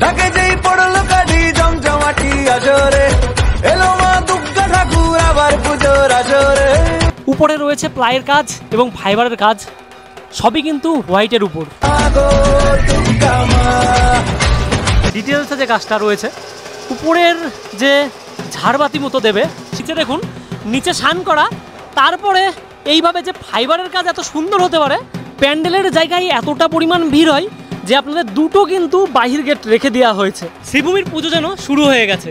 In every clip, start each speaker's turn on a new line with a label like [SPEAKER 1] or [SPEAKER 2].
[SPEAKER 1] তাকে যেই পড়লো কাঠি জমজমাটি আজরে, এলো মা দুর্গা ঠাকুর আবার পুজোর আজরে।
[SPEAKER 2] উপরে রয়েছে প্লাইয়ের কাজ এবং ফাইবারের কাজ, সবই কিন্তু হোয়াইটের উপর। ডিটেলসে যে কাজটা রয়েছে, উপরের যে ঝাড়বাতি মতো দেবে, সেটা দেখুন নিচে শান করা, তারপরে এইভাবে যে ফাইবারের কাজ এত সুন্দর হতে পারে। প্যান্ডেলের জায়গায় এতটা পরিমাণ ভিড় হয় যে আপনাদের দুটো কিন্তু বাহির গেট রেখে দেওয়া হয়েছে। শ্রীভূমির পুজো যেন শুরু হয়ে গেছে।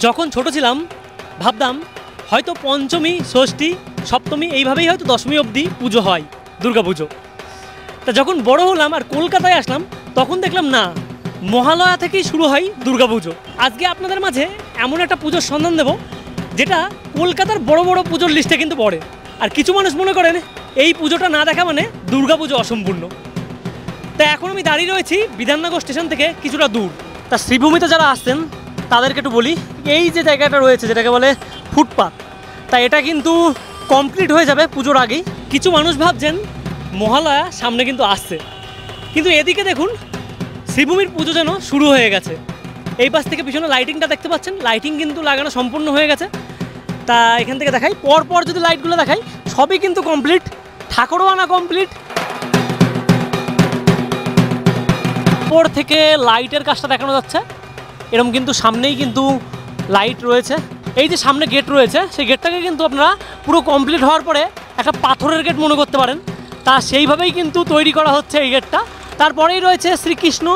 [SPEAKER 2] যখন ছোট ছিলাম ভাবতাম হয়তো পঞ্চমী, ষষ্ঠী, সপ্তমী এইভাবেই হয়তো দশমী অবধি পুজো হয় দুর্গাপুজো। তা যখন বড় হলাম আর কলকাতায় আসলাম, তখন দেখলাম না, মহালয়া থেকেই শুরু হয় দুর্গাপুজো। আজকে আপনাদের মাঝে এমন একটা পুজোর সন্ধান দেব যেটা কলকাতার বড় বড় পুজোর লিস্টে কিন্তু পড়ে। আর কিছু মানুষ মনে করেন এই পুজোটা না দেখা মানে দুর্গাপুজো অসম্পূর্ণ। তা এখন আমি দাঁড়িয়ে রয়েছি বিধাননগর স্টেশন থেকে কিছুটা দূর। তা শ্রীভূমিতে যারা আসছেন তাদেরকে একটু বলি, এই যে জায়গাটা রয়েছে যেটাকে বলে ফুটপাথ, তা এটা কিন্তু কমপ্লিট হয়ে যাবে পুজোর আগেই। কিছু মানুষ ভাবছেন মহালয়া সামনে কিন্তু আসছে, কিন্তু এদিকে দেখুন শ্রীভূমির পুজো যেন শুরু হয়ে গেছে। এই পাশ থেকে পিছনে লাইটিংটা দেখতে পাচ্ছেন, লাইটিং কিন্তু লাগানো সম্পূর্ণ হয়ে গেছে। তা এখান থেকে দেখাই, পরপর যদি লাইটগুলো দেখাই, সবই কিন্তু কমপ্লিট, ঠাকুরও আনা কমপ্লিট। উপর থেকে লাইটের কাজটা দেখানো যাচ্ছে, এরকম কিন্তু সামনেই কিন্তু লাইট রয়েছে। এই যে সামনে গেট রয়েছে, সেই গেটটাকে কিন্তু আপনারা পুরো কমপ্লিট হওয়ার পরে একটা পাথরের গেট মনে করতে পারেন। তা সেইভাবেই কিন্তু তৈরি করা হচ্ছে এই গেটটা। তারপরেই রয়েছে শ্রীকৃষ্ণ,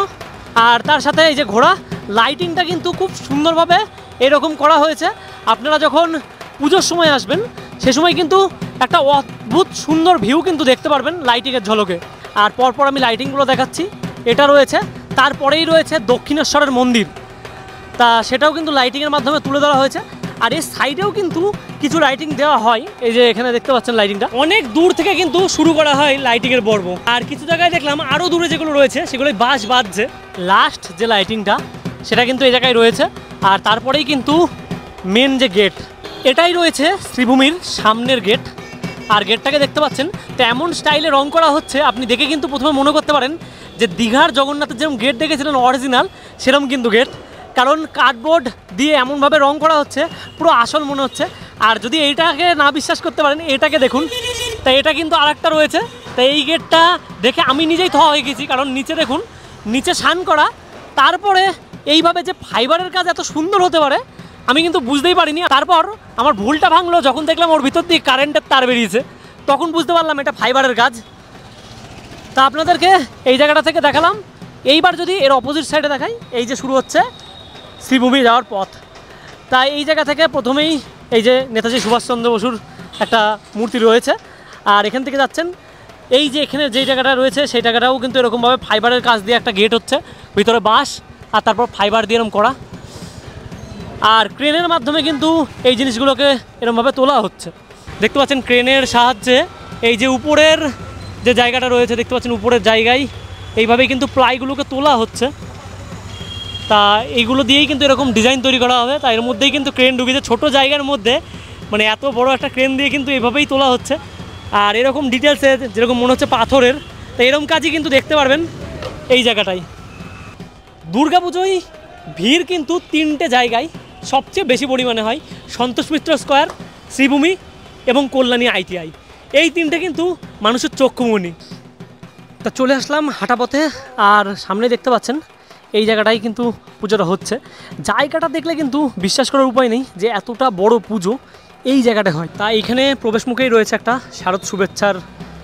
[SPEAKER 2] আর তার সাথে এই যে ঘোড়া। লাইটিংটা কিন্তু খুব সুন্দরভাবে এরকম করা হয়েছে। আপনারা যখন পুজোর সময় আসবেন সে সময় কিন্তু একটা অদ্ভুত সুন্দর ভিউ কিন্তু দেখতে পারবেন লাইটিংয়ের ঝলকে। আর পরপর আমি লাইটিংগুলো দেখাচ্ছি। এটা রয়েছে, তারপরেই রয়েছে দক্ষিণেশ্বরের মন্দির, তা সেটাও কিন্তু লাইটিংয়ের মাধ্যমে তুলে ধরা হয়েছে। আর এই সাইডেও কিন্তু কিছু লাইটিং দেওয়া হয়, এই যে এখানে দেখতে পাচ্ছেন লাইটিংটা। অনেক দূর থেকে কিন্তু শুরু করা হয় লাইটিংয়ের পর্ব। আর কিছু জায়গায় দেখলাম আরও দূরে যেগুলো রয়েছে সেগুলোই বাঁশ বাজছে। লাস্ট যে লাইটিংটা সেটা কিন্তু এই জায়গায় রয়েছে। আর তারপরেই কিন্তু মেন যে গেট, এটাই রয়েছে শ্রীভূমির সামনের গেট। আর গেটটাকে দেখতে পাচ্ছেন তো এমন স্টাইলে রং করা হচ্ছে, আপনি দেখে কিন্তু প্রথমে মনে করতে পারেন যে দীঘার জগন্নাথের যেরকম গেট দেখেছিলেন অরিজিনাল, সেরকম কিন্তু গেট, কারণ কার্ডবোর্ড দিয়ে এমনভাবে রং করা হচ্ছে পুরো আসল মনে হচ্ছে। আর যদি এইটাকে না বিশ্বাস করতে পারেন, এটাকে দেখুন, তাই এটা কিন্তু আরেকটা রয়েছে। তাই এই গেটটা দেখে আমি নিজেই থ হয়ে গেছি, কারণ নিচে দেখুন, নিচে শান করা, তারপরে এইভাবে যে ফাইবারের কাজ এত সুন্দর হতে পারে আমি কিন্তু বুঝতেই পারিনি। তারপর আমার ভুলটা ভাঙলো যখন দেখলাম ওর ভিতর দিয়ে কারেন্টের তার বেরিয়েছে, তখন বুঝতে পারলাম এটা ফাইবারের কাজ। তা আপনাদেরকে এই জায়গাটা থেকে দেখালাম। এইবার যদি এর অপোজিট সাইডে দেখাই, এই যে শুরু হচ্ছে শ্রীভূমি যাওয়ার পথ। তাই এই জায়গা থেকে প্রথমেই এই যে নেতাজি সুভাষচন্দ্র বসুর একটা মূর্তি রয়েছে, আর এখান থেকে যাচ্ছেন এই যে এখানে যেই জায়গাটা রয়েছে সেই জায়গাটাও কিন্তু এরকমভাবে ফাইবারের কাজ দিয়ে একটা গেট হচ্ছে, ভিতরে বাঁশ আর তারপর ফাইবার দিয়ে এরকম করা। আর ক্রেনের মাধ্যমে কিন্তু এই জিনিসগুলোকে এরকমভাবে তোলা হচ্ছে। দেখতে পাচ্ছেন ক্রেনের সাহায্যে এই যে উপরের যে জায়গাটা রয়েছে, দেখতে পাচ্ছেন উপরের জায়গায় এইভাবেই কিন্তু প্লাইগুলোকে তোলা হচ্ছে। তা এইগুলো দিয়েই কিন্তু এরকম ডিজাইন তৈরি করা হবে। তা এর মধ্যেই কিন্তু ক্রেন ঢুকেছে, ছোটো জায়গার মধ্যে মানে এত বড় একটা ক্রেন দিয়ে কিন্তু এভাবেই তোলা হচ্ছে। আর এরকম ডিটেলসে যেরকম মনে হচ্ছে পাথরের, তো এরকম কাজই কিন্তু দেখতে পারবেন এই জায়গাটায়। দুর্গাপুজোয় ভিড় কিন্তু তিনটে জায়গায় সবচেয়ে বেশি পরিমাণে হয়, সন্তোষ মিত্র স্কোয়ার, শ্রীভূমি এবং কল্যাণী ITI। এই তিনটে কিন্তু মানুষের চক্ষুমণি। তা চলে আসলাম হাঁটা পথে, আর সামনে দেখতে পাচ্ছেন এই জায়গাটাই কিন্তু পুজোটা হচ্ছে। জায়গাটা দেখলে কিন্তু বিশ্বাস করার উপায় নেই যে এতটা বড় পুজো এই জায়গাটা হয়। তা এইখানে প্রবেশ মুখেই রয়েছে একটা শারদ শুভেচ্ছার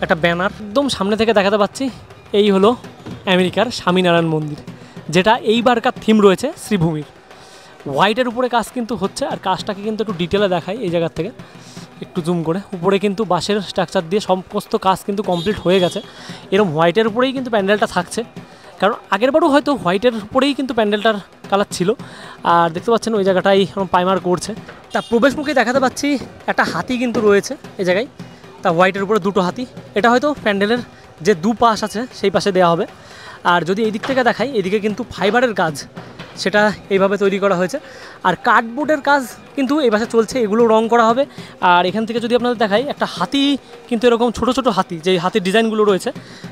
[SPEAKER 2] একটা ব্যানার, একদম সামনে থেকে দেখাতে পাচ্ছি। এই হলো আমেরিকার স্বামীনারায়ণ মন্দির, যেটা এইবারকার থিম রয়েছে শ্রীভূমির। হোয়াইটের উপরে কাজ কিন্তু হচ্ছে, আর কাজটাকে কিন্তু একটু ডিটেলে দেখাই এই জায়গার থেকে একটু জুম করে। উপরে কিন্তু বাঁশের স্ট্রাকচার দিয়ে সমস্ত কাজ কিন্তু কমপ্লিট হয়ে গেছে। এরকম হোয়াইটের উপরেই কিন্তু প্যান্ডেলটা থাকছে, কারণ আগেরবারও হয়তো হোয়াইটের উপরেই কিন্তু প্যান্ডেলটার কালার ছিল। আর দেখতে পাচ্ছেন ওই জায়গাটাই পাইমার করছে। তা প্রবেশ মুখে দেখাতে পাচ্ছি একটা হাতি কিন্তু রয়েছে এই জায়গায়। তা হোয়াইটের উপরে দুটো হাতি, এটা হয়তো প্যান্ডেলের যে দু পাশ আছে সেই পাশে দেওয়া হবে। আর যদি এই দিক থেকে দেখাই, এদিকে কিন্তু ফাইবারের কাজ সেটা এইভাবে তৈরি করা হয়েছে। আর কার্ডবোর্ডের কাজ কিন্তু এই পাশে চলছে, এগুলো রং করা হবে। আর এখান থেকে যদি আপনাদের দেখাই, একটা হাতি কিন্তু এরকম ছোট ছোট হাতি, যে হাতির ডিজাইনগুলো রয়েছে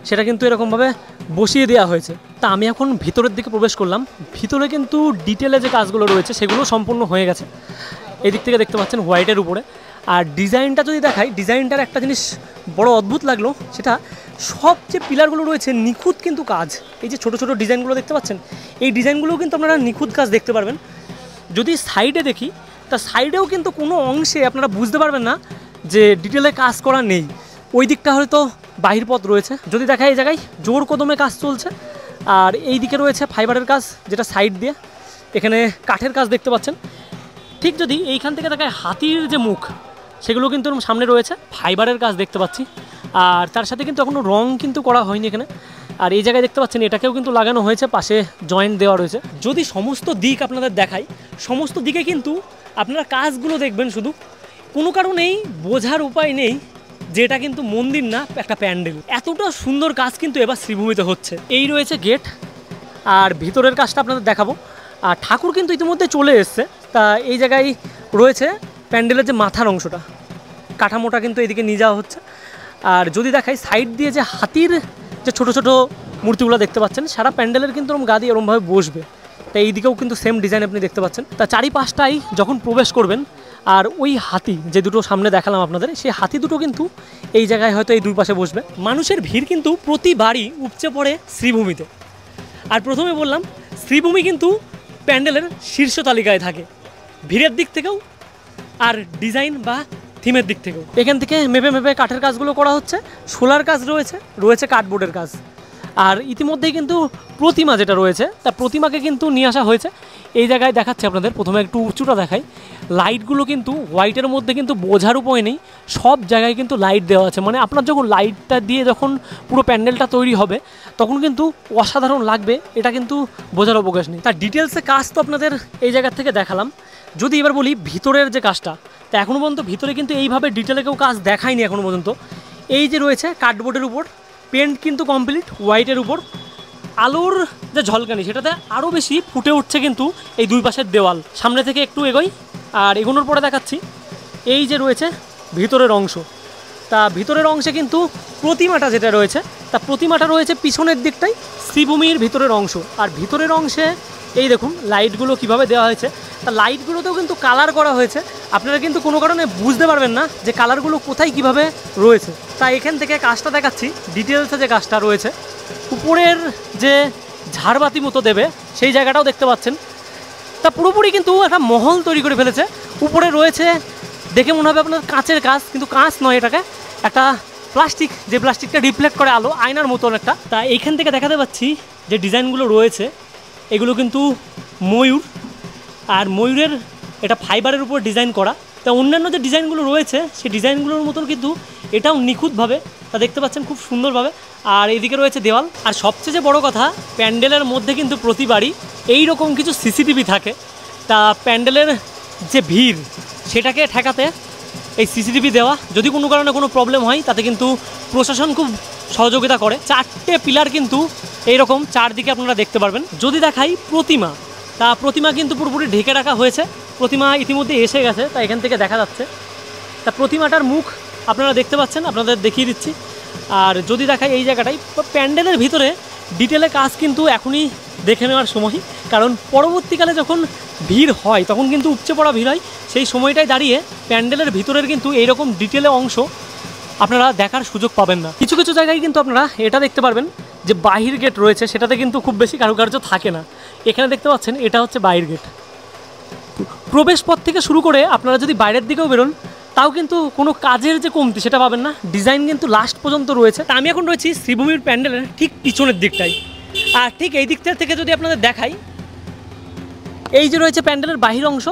[SPEAKER 2] সেটা কিন্তু এরকমভাবে বসিয়ে দেওয়া হয়েছে। তা আমি এখন ভিতরের দিকে প্রবেশ করলাম। ভিতরে কিন্তু ডিটেলে যে কাজগুলো রয়েছে সেগুলো সম্পূর্ণ হয়ে গেছে। এই দিক থেকে দেখতে পাচ্ছেন হোয়াইটের উপরে। আর ডিজাইনটা যদি দেখাই, ডিজাইনটার একটা জিনিস বড় অদ্ভুত লাগলো, সেটা সব যে পিলারগুলো রয়েছে নিখুঁত কিন্তু কাজ। এই যে ছোট ছোট ডিজাইনগুলো দেখতে পাচ্ছেন, এই ডিজাইনগুলোও কিন্তু আপনারা নিখুঁত কাজ দেখতে পারবেন। যদি সাইডে দেখি, তা সাইডেও কিন্তু কোনো অংশে আপনারা বুঝতে পারবেন না যে ডিটেলে কাজ করা নেই। ওই দিকটা হয়তো বাহির পথ রয়েছে। যদি দেখা এই জায়গায় জোর কদমে কাজ চলছে। আর এই দিকে রয়েছে ফাইবারের কাজ, যেটা সাইড দিয়ে। এখানে কাঠের কাজ দেখতে পাচ্ছেন। ঠিক যদি এইখান থেকে দেখায় হাতির যে মুখ, সেগুলো কিন্তু সামনে রয়েছে। ফাইবারের কাজ দেখতে পাচ্ছি। আর তার সাথে কিন্তু এখনও রং কিন্তু করা হয়নি এখানে। আর এই জায়গায় দেখতে পাচ্ছেন এটাকেও কিন্তু লাগানো হয়েছে, পাশে জয়েন্ট দেওয়া রয়েছে। যদি সমস্ত দিক আপনাদের দেখাই, সমস্ত দিকে কিন্তু আপনারা কাজগুলো দেখবেন, শুধু কোনো কারণেই বোঝার উপায় নেই যে এটা কিন্তু মন্দির না একটা প্যান্ডেল। এতটা সুন্দর কাজ কিন্তু এবার শ্রীভূমিতে হচ্ছে। এই রয়েছে গেট, আর ভিতরের কাজটা আপনাদের দেখাবো। আর ঠাকুর কিন্তু ইতিমধ্যে চলে এসছে। তা এই জায়গায় রয়েছে প্যান্ডেলের যে মাথার অংশটা, কাঠামোটা কিন্তু এদিকে নিয়ে যাওয়া হচ্ছে। আর যদি দেখাই সাইড দিয়ে যে হাতির যে ছোট ছোট মূর্তিগুলো দেখতে পাচ্ছেন, সারা প্যান্ডেলের কিন্তু এরকম গাদি এরমভাবে বসবে। তাই এই দিকেও কিন্তু সেম ডিজাইন আপনি দেখতে পাচ্ছেন। তা চারিপাশটাই যখন প্রবেশ করবেন, আর ওই হাতি যে দুটো সামনে দেখালাম আপনাদের, সেই হাতি দুটো কিন্তু এই জায়গায় হয়তো এই দুই পাশে বসবে। মানুষের ভিড় কিন্তু প্রতিবারই উপচে পড়ে শ্রীভূমিতে। আর প্রথমে বললাম, শ্রীভূমি কিন্তু প্যান্ডেলের শীর্ষ তালিকায় থাকে, ভিড়ের দিক থেকেও আর ডিজাইন বা থিমের দিক থেকেও। এখান থেকে মেপে মেপে কাঠের কাজগুলো করা হচ্ছে। সোলার কাজ রয়েছে কার্ডবোর্ডের কাজ। আর ইতিমধ্যেই কিন্তু প্রতিমা যেটা রয়েছে, তা প্রতিমাকে কিন্তু নিয়ে আসা হয়েছে। এই জায়গায় দেখাচ্ছে আপনাদের, প্রথমে একটু উঁচুটা দেখাই। লাইটগুলো কিন্তু হোয়াইটের মধ্যে কিন্তু বোঝার উপায় নেই, সব জায়গায় কিন্তু লাইট দেওয়া আছে। মানে আপনার যখন লাইটটা দিয়ে যখন পুরো প্যান্ডেলটা তৈরি হবে, তখন কিন্তু অসাধারণ লাগবে, এটা কিন্তু বোঝার অবকাশ নেই। তার ডিটেলসে কাজ তো আপনাদের এই জায়গার থেকে দেখালাম। যদি এবার বলি ভিতরের যে কাজটা, তা এখনও পর্যন্ত ভিতরে কিন্তু এইভাবে ডিটেলে কেউ কাজ দেখায়নি এখনও পর্যন্ত। এই যে রয়েছে কার্ডবোর্ডের উপর পেন্ট কিন্তু কমপ্লিট হোয়াইটের উপর। আলোর যে ঝলকানি, সেটাতে আরও বেশি ফুটে উঠছে কিন্তু এই দুই পাশের দেওয়াল। সামনে থেকে একটু এগোই, আর এগোনোর পরে দেখাচ্ছি এই যে রয়েছে ভিতরের অংশ। তা ভিতরের অংশে কিন্তু প্রতিমাটা যেটা রয়েছে, তা প্রতিমাটা রয়েছে পিছনের দিকটাই, শ্রীভূমির ভিতরের অংশ। আর ভিতরের অংশে এই দেখুন লাইটগুলো কিভাবে দেওয়া হয়েছে। তা লাইটগুলোতেও কিন্তু কালার করা হয়েছে। আপনারা কিন্তু কোনো কারণে বুঝতে পারবেন না যে কালারগুলো কোথায় কিভাবে রয়েছে। তা এখান থেকে কাজটা দেখাচ্ছি, ডিটেলসে যে কাজটা রয়েছে। উপরের যে ঝাড়বাতি মতো দেবে, সেই জায়গাটাও দেখতে পাচ্ছেন। তা পুরোপুরি কিন্তু একটা মহল তৈরি করে ফেলেছে। উপরে রয়েছে, দেখে মনে হবে আপনার কাঁচের কাজ, কিন্তু কাঁচ নয়, এটাকে একটা প্লাস্টিক, যে প্লাস্টিকটা রিফ্লেক্ট করে আলো, আয়নার মতন একটা। তা এইখান থেকে দেখাতে পাচ্ছি যে ডিজাইনগুলো রয়েছে, এগুলো কিন্তু ময়ূর। আর ময়ূরের এটা ফাইবারের উপর ডিজাইন করা। তা অন্যান্য যে ডিজাইনগুলো রয়েছে, সেই ডিজাইনগুলোর মতন কিন্তু এটাও নিখুঁতভাবে, তা দেখতে পাচ্ছেন খুব সুন্দরভাবে। আর এদিকে রয়েছে দেওয়াল। আর সবচেয়ে যে বড় কথা, প্যান্ডেলের মধ্যে কিন্তু প্রতিবারই এই রকম কিছু সিসিটিভি থাকে। তা প্যান্ডেলের যে ভিড়, সেটাকে ঠেকাতে এই সিসিটিভি দেওয়া। যদি কোনো কারণে কোনো প্রবলেম হয়, তাতে কিন্তু প্রশাসন খুব সহযোগিতা করে। 4টে পিলার কিন্তু এইরকম চারদিকে আপনারা দেখতে পারবেন। যদি দেখাই প্রতিমা, তা প্রতিমা কিন্তু পুরোপুরি ঢেকে রাখা হয়েছে। প্রতিমা ইতিমধ্যে এসে গেছে, তা এখান থেকে দেখা যাচ্ছে। তা প্রতিমাটার মুখ আপনারা দেখতে পাচ্ছেন, আপনাদের দেখিয়ে দিচ্ছি। আর যদি দেখাই এই জায়গাটাই, প্যান্ডেলের ভিতরে ডিটেলে কাজ কিন্তু এখনই দেখে নেওয়ার সময়। কারণ পরবর্তীকালে যখন ভিড় হয়, তখন কিন্তু উপচে পড়া ভিড় হয়। সেই সময়টায় দাঁড়িয়ে প্যান্ডেলের ভিতরের কিন্তু এইরকম ডিটেলে অংশ আপনারা দেখার সুযোগ পাবেন না। কিছু কিছু জায়গায় কিন্তু আপনারা এটা দেখতে পারবেন যে বাহির গেট রয়েছে, সেটাতে কিন্তু খুব বেশি কারুকার্য থাকে না। এখানে দেখতে পাচ্ছেন এটা হচ্ছে বাহির গেট। প্রবেশ পথ থেকে শুরু করে আপনারা যদি বাইরের দিকেও বেরোন, তাও কিন্তু কোনো কাজের যে কমতি সেটা পাবেন না। ডিজাইন কিন্তু লাস্ট পর্যন্ত রয়েছে। তা আমি এখন রয়েছি শ্রীভূমির প্যান্ডেলের ঠিক পিছনের দিকটাই। আর ঠিক এই দিকটা থেকে যদি আপনাদের দেখাই, এই যে রয়েছে প্যান্ডেলের বাহির অংশ।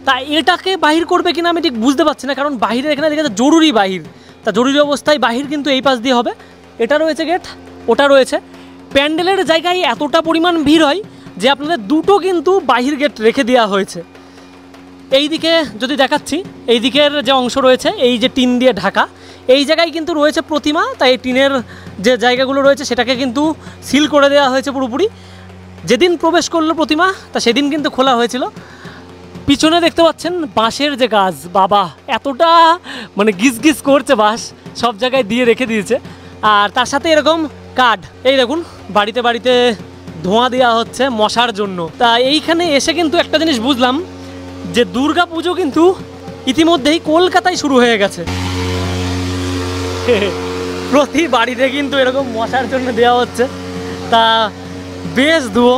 [SPEAKER 2] তা এটাকে বাহির করবে কিনা আমি ঠিক বুঝতে পারছি না, কারণ বাহিরে এখানে দেখে জরুরি বাহির। তা জরুরি অবস্থায় বাহির কিন্তু এই পাশ দিয়ে হবে। এটা রয়েছে গেট, ওটা রয়েছে। প্যান্ডেলের জায়গায় এতটা পরিমাণ ভিড় হয় যে আপনাদের দুটো কিন্তু বাহির গেট রেখে দেওয়া হয়েছে। এই দিকে যদি দেখাচ্ছি, এই দিকের যে অংশ রয়েছে, এই যে টিন দিয়ে ঢাকা, এই জায়গায় কিন্তু রয়েছে প্রতিমা। তাই টিনের যে জায়গাগুলো রয়েছে সেটাকে কিন্তু সিল করে দেওয়া হয়েছে পুরোপুরি। যেদিন প্রবেশ করলো প্রতিমা তা সেদিন কিন্তু খোলা হয়েছিল। পিছনে দেখতে পাচ্ছেন বাঁশের যে গাছ, বাবা এতটা মানে গিজ গিজ করছে, বাঁশ সব জায়গায় দিয়ে রেখে দিয়েছে। আর তার সাথে এরকম কাঠ, এই দেখুন বাড়িতে বাড়িতে ধোঁয়া দেওয়া হচ্ছে মশার জন্য। তা এইখানে এসে কিন্তু একটা জিনিস বুঝলাম যে দুর্গা পুজো কিন্তু ইতিমধ্যেই কলকাতায় শুরু হয়ে গেছে। প্রতি বাড়িতে কিন্তু এরকম মশার জন্য দেওয়া হচ্ছে, তা বেশ ধুয়ো।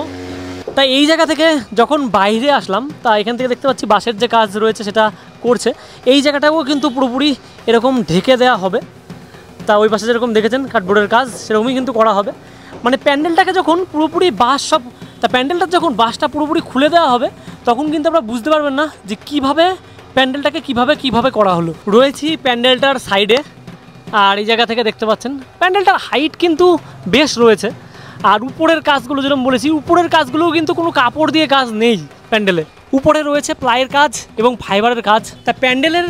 [SPEAKER 2] তাই এই জায়গা থেকে যখন বাইরে আসলাম, তা এখান থেকে দেখতে পাচ্ছি বাঁশের যে কাজ রয়েছে সেটা করছে। এই জায়গাটাও কিন্তু পুরোপুরি এরকম ঢেকে দেওয়া হবে। তা ওই পাশে যেরকম দেখেছেন কাঠবোর্ডের কাজ, সেরকমই কিন্তু করা হবে। মানে প্যান্ডেলটাকে যখন পুরোপুরি বাঁশ সব, তা প্যান্ডেলটা যখন বাঁশটা পুরোপুরি খুলে দেওয়া হবে, তখন কিন্তু আপনারা বুঝতে পারবেন না যে কীভাবে প্যান্ডেলটাকে কীভাবে করা হলো। রয়েছি প্যান্ডেলটার সাইডে, আর এই জায়গা থেকে দেখতে পাচ্ছেন প্যান্ডেলটার হাইট কিন্তু বেশ রয়েছে। আর উপরের কাজগুলো যেরকম বলেছি, উপরের কাজগুলোও কিন্তু কোনো কাপড় দিয়ে কাজ নেই প্যান্ডেলে। উপরে রয়েছে প্লাইয়ের কাজ এবং ফাইবারের কাজ। তা প্যান্ডেলের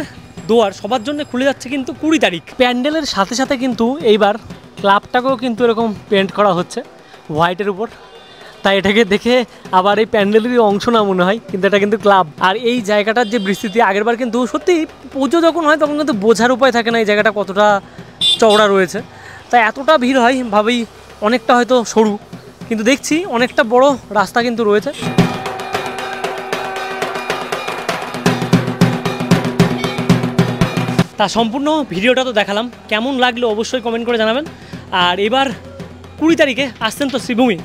[SPEAKER 2] দুয়ার সবার জন্য খুলে যাচ্ছে কিন্তু 20 তারিখ। প্যান্ডেলের সাথে সাথে কিন্তু এইবার ক্লাবটাকেও কিন্তু এরকম পেন্ট করা হচ্ছে হোয়াইটের উপর। তাই এটাকে দেখে আবার এই প্যান্ডেলেরই অংশ না মনে হয়, কিন্তু এটা কিন্তু ক্লাব। আর এই জায়গাটার যে বিস্তৃতি, আগেরবার কিন্তু সত্যি পুজো যখন হয় তখন কিন্তু বোঝার উপায় থাকে না এই জায়গাটা কতটা চওড়া রয়েছে। তাই এতটা ভিড় হয় ভাবেই অনেকটা হয়তো সরু, কিন্তু দেখছি অনেকটা বড় রাস্তা কিন্তু রয়েছে। তা সম্পূর্ণ ভিডিওটা তো দেখালাম, কেমন লাগলো অবশ্যই কমেন্ট করে জানাবেন। আর এবার 20 তারিখে আসছেন তো শ্রীভূমি।